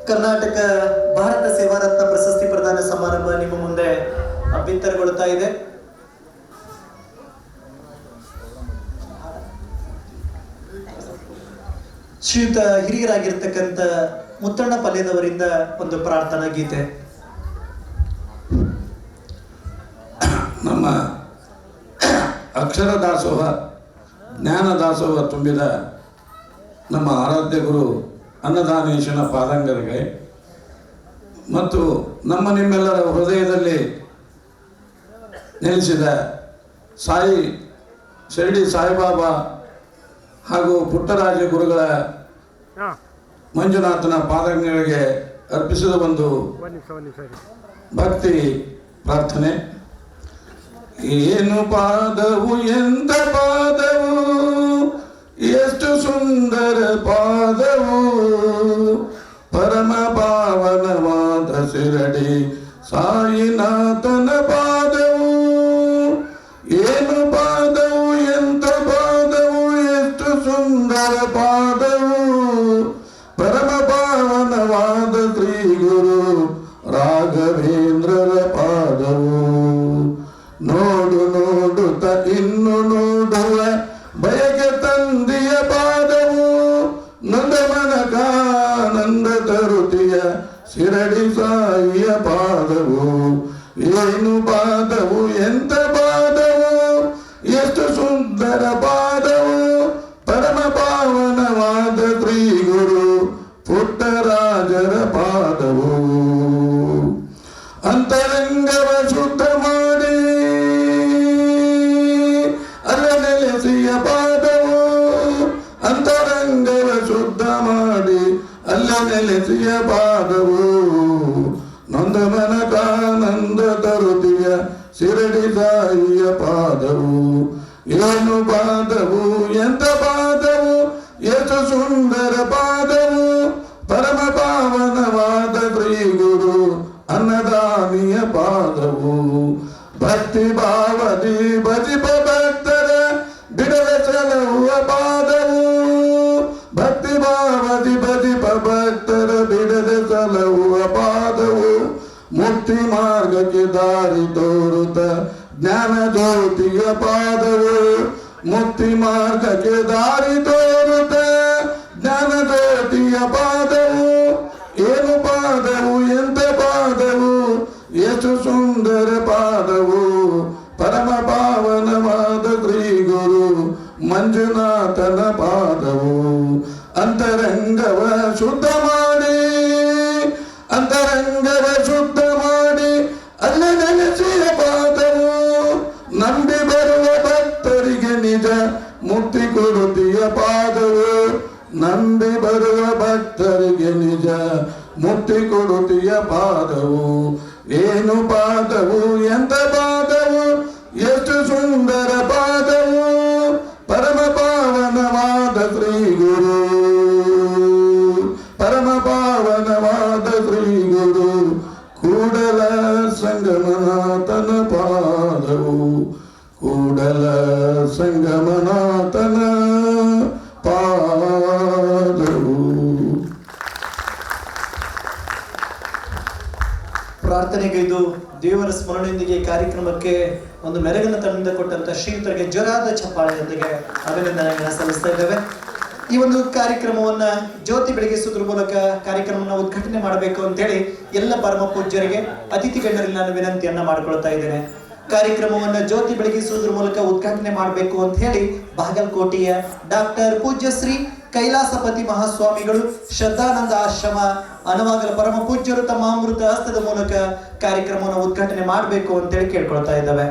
ಕರ್ನಾಟಕ ಭಾರತ ಸೇವಾ ರತ್ನ ಪ್ರಶಸ್ತಿ ಪ್ರದಾನ ಸಮಾರಂಭ ನಿಮ್ಮ ಮುಂದೆ ಬಿತ್ತರಗೊಳ್ಳುತ್ತಾ ಇದೆ. ಶ್ರೀಯುತ ಹಿರಿಯರಾಗಿರ್ತಕ್ಕಂಥ ಮುತ್ತಣ್ಣ ಪಲ್ಯದವರಿಂದ ಒಂದು ಪ್ರಾರ್ಥನಾ ಗೀತೆ. ನಮ್ಮ ಅಕ್ಷರ ದಾಸೋಹ ಜ್ಞಾನ ದಾಸೋಹ ತುಂಬಿದ ನಮ್ಮ ಆರಾಧ್ಯ ಗುರು ಅನ್ನದಾನೇಶನ ಪಾದಂಗರಿಗೆ ಮತ್ತು ನಮ್ಮ ನಿಮ್ಮೆಲ್ಲರ ಹೃದಯದಲ್ಲಿ ನೆಲೆಸಿದ ಸಾಯಿ ಶಿರಡಿ ಸಾಯಿಬಾಬಾ ಹಾಗೂ ಪುಟ್ಟರಾಜ ಗುರುಗಳ ಮಂಜುನಾಥನ ಪಾದಂಗಗಳಿಗೆ ಅರ್ಪಿಸಿದ ಒಂದು ಭಕ್ತಿ ಪ್ರಾರ್ಥನೆ. ಏನು ಪಾದವು ಎಂತ ಪಾದವು, ಎಷ್ಟು ಸುಂದರ ಪಾದವು, ಪರಮ ಪಾವನವಾದ ಶಿರಡಿ ಸಾಯಿನಾಥನ ಪಾದವು. ಏನು ಪಾದವು ಎಂತ ಪಾದವು, ಎಷ್ಟು ಸುಂದರ ಪಾದವು, ಪರಮ ಪಾವನವಾದ ಶ್ರೀ ಗುರು ರಾಘವೇಂದ್ರರ ಪಾದವು. ನೋಡು ನೋಡುತ್ತ ಇನ್ನು ನೋಡುವ ಬಯಕೆ ತಂದೆಯ ಪಾದವು, ನೊಂದ ಮನಕಾನಂದ ತರುತಿಯ ಶಿರಡಿ ಸಾಯಿಯ ಪಾದವು. ಏನು ಪಾದವು ಎಂತ ಪಾದವು, ಎಷ್ಟು ಸುಂದರ ಪಾದವು, ಪರಮ ಪಾವನವಾದ ಶ್ರೀ ಗುರು ಪುಟ್ಟರಾಜರ ಪಾದವು. ಅಂತರಂಗವ ಶುದ್ಧ ಮಾಡಿ ಅಲ್ಲ ನೆಲೆಸಿಯ ಪಾದವು, ಅಂತರಂಗವ ಶುದ್ಧ ಮಾಡಿ ಅಲ್ಲ ನೆಲೆಸಿಯ ಪಾದವು. ನೊಂದ ಮನಕಾನಂದ ತರುತಿಯ ಶಿರಡಿ ಸಾಯಿಯ ಪಾದವು. ಏನು ಪಾದವು ಎಂತ ಪಾದವು, ಎಷ್ಟು ಸುಂದರ ಪಾದವು, ಪರಮ ಪಾವನವಾದ ಶ್ರೀ ಗುರು ಅನ್ನದಾನಿಯ ಪಾದವು. ಭಕ್ತಿ ಭಾವದಿ ಭಜಿಪ ಭಕ್ತರ ಬಿಡದ ಚಲುವ ಪಾದವು, ಭಕ್ತಿ ಭಾವದಿ ಭಜಿಪ ಭಕ್ತರ ಬಿಡದ ಚಲುವ ಪಾದವು. ಮುಕ್ತಿ ಮಾರ್ಗಕ್ಕೆ ದಾರಿ ತೋರುತ್ತ ಜ್ಞಾನ ಜ್ಯೋತಿಯ ಪಾದವು, ಮುಕ್ತಿ ಮಾರ್ಗಕ್ಕೆ ದಾರಿ ತೋರುತ್ತ ಜ್ಞಾನ ಜ್ಯೋತಿಯ ಪಾದವು. ಏನು ಪಾದವು ಎಂತ ಪಾದವು, ಎಷ್ಟು ಸುಂದರ ಪಾದವು, ಪರಮ ಪಾವನವಾದ ಶ್ರೀ ಗುರು ಮಂಜುನಾಥನ ಪಾದವು. ಅಂತರಂಗವ ಶುದ್ಧ ಮಾಡಿ, ಅಂತರಂಗವ ಶುದ್ಧ ಮಾಡಿ ಅಲ್ಲ ನೆಲೆಸಿಯ ಪಾದವು. ನಂಬಿ ಬರುವ ಭಕ್ತರಿಗೆ ನಿಜ ಮುಕ್ತಿ ಕೊಡುತಿಯ ಪಾದವು, ನಂಬಿ ಬರುವ ಭಕ್ತರಿಗೆ ನಿಜ ಮುಕ್ತಿ ಕೊಡುತಿಯ ಪಾದವು. ಏನು ಪಾದವು ಎಂತ ಪಾದವು, ಎಷ್ಟು ಸುಂದರ ಪಾದವು, ಪರಮ ಪಾವನವಾದ ಶ್ರೀ ಗುರು, ಪರಮ ಪಾವನವಾದ ಶ್ರೀ ಗುರು ಕೂಡಲ ಸಂಗಮನಾಥನ ಪಾದವು, ಕೂಡಲ ಸಂಗಮನಾಥನ ಪಾದವು. ಪ್ರಾರ್ಥನೆಗೈದು ದೇವರ ಸ್ಮರಣೆಯೊಂದಿಗೆ ಕಾರ್ಯಕ್ರಮಕ್ಕೆ ಒಂದು ಮೆರಗನ್ನು ತಂಡ ಕೊಟ್ಟಂತ ಶ್ರೀಯುತರಿಗೆ ಜೋರಾದ ಚಪ್ಪಾಳೆಯೊಂದಿಗೆ ಅಭಿನಂದನೆಗಳನ್ನ ಸಲ್ಲಿಸ್ತಾ ಇದ್ದೇವೆ. ಈ ಒಂದು ಕಾರ್ಯಕ್ರಮವನ್ನ ಜ್ಯೋತಿ ಬೆಳಗಿಸುವುದ್ರ ಮೂಲಕ ಕಾರ್ಯಕ್ರಮವನ್ನು ಉದ್ಘಾಟನೆ ಮಾಡಬೇಕು ಅಂತೇಳಿ ಎಲ್ಲ ಪರಮ ಪೂಜ್ಯರಿಗೆ ಅತಿಥಿ ಗಣ್ಯರಲ್ಲಿ ನಾನು ವಿನಂತಿಯನ್ನ ಮಾಡ್ಕೊಳ್ತಾ ಇದ್ದೇನೆ. ಕಾರ್ಯಕ್ರಮವನ್ನ ಜ್ಯೋತಿ ಬೆಳಗಿಸುವುದ್ರ ಮೂಲಕ ಉದ್ಘಾಟನೆ ಮಾಡಬೇಕು ಅಂತ ಹೇಳಿ ಬಾಗಲಕೋಟೆಯ ಡಾಕ್ಟರ್ ಪೂಜ್ಯ ಶ್ರೀ ಕೈಲಾಸಪತಿ ಮಹಾಸ್ವಾಮಿಗಳು ಶ್ರದ್ಧಾನಂದ ಆಶ್ರಮ ಅನವಾಗಲ ಪರಮ ಪೂಜ್ಯರು ತಮ್ಮ ಅಮೃತ ಹಸ್ತದ ಮೂಲಕ ಕಾರ್ಯಕ್ರಮವನ್ನು ಉದ್ಘಾಟನೆ ಮಾಡಬೇಕು ಅಂತೇಳಿ ಕೇಳ್ಕೊಳ್ತಾ ಇದ್ದಾವೆ.